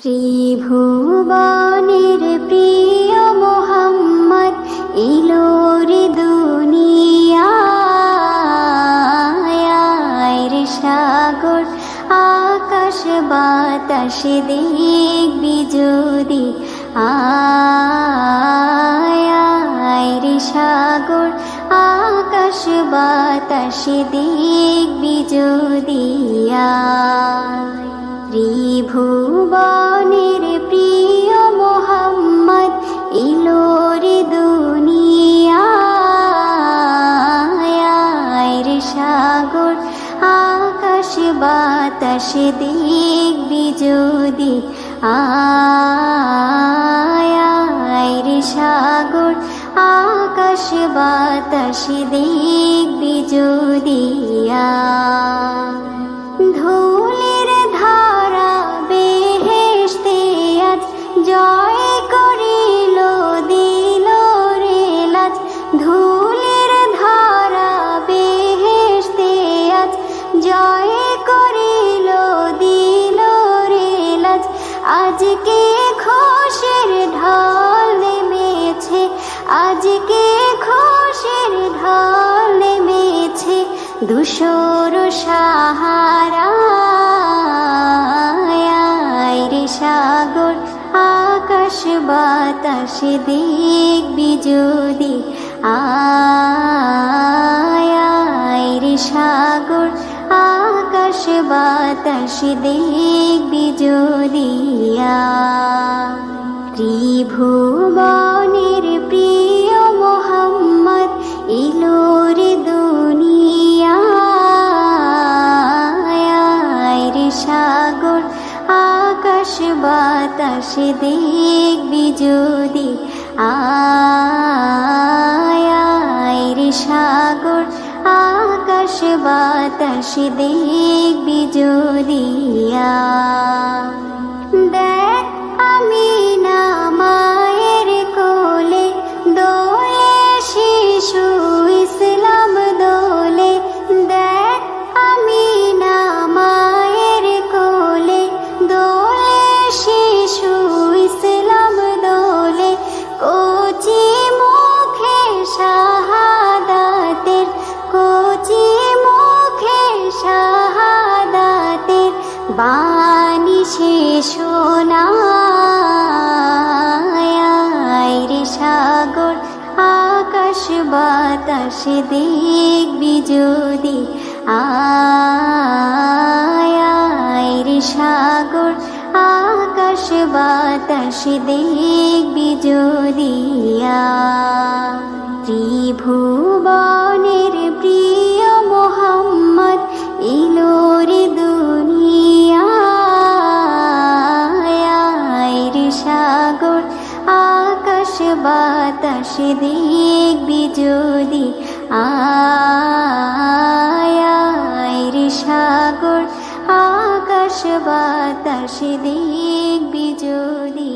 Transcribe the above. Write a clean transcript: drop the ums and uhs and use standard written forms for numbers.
ত্রিভুবনের প্রিয় মোহাম্মদ এলো রে দুনিয়ায় রে সাগর আকাশ বাতাস দেখবি যদি আয় রে সাগর আকাশ বাতাস দেখবি যদি ত্রিভুবনের প্রিয় মোহাম্মদ এলো রে দুনিয়ায় রে সাগর আকাশ বাতাস দেখবি যদি আয় রে সাগর আকাশ বাতাস দেখবি যদি ধুলির ধারা বেহেশতে আজ জয় করিল দিল রে লাজ ধুলির ধারা বেহেশতে আজ জয় করিল দিল রে লাজ আজকে খুশির ঢল নেমেছে আজকে খুশির ঢল নেমেছে দুশোর সাহারায় রে সাগর আকাশ বাতাস দেখবি যদি আয় রে সাগর আকাশ বাতাস দেখবি যদি ত্রিভুবনের প্রিয় মোহাম্মদ এলো রে দুনিয়ায় রে সাগর আকাশ বাতাস দেখবি যদি আয় রে সাগর আকাশ বাতাস দেখবি যদি দেখ আমিনা মায়ের কোলে দোলে শিশু ইসলাম দোলে দেখ আমিনা মায়ের কোলে দোলে শিশু ইসলাম দোলে কচি মুখে শাহাদাতের কচি মুখে শাহাদাতের বাণী সে শোনায় রে সাগর আকাশ বাতাস দেখবি যদি আয় রে সাগর আকাশ বাতাস দেখবি যদি ত্রিভুবনের প্রিয় মোহাম্মদ এলো রে দুনিয়ায় রে সাগর আকাশ বাতাস দেখবি যদি আয় রে সাগর আকাশ বাতাস দেখবি যদি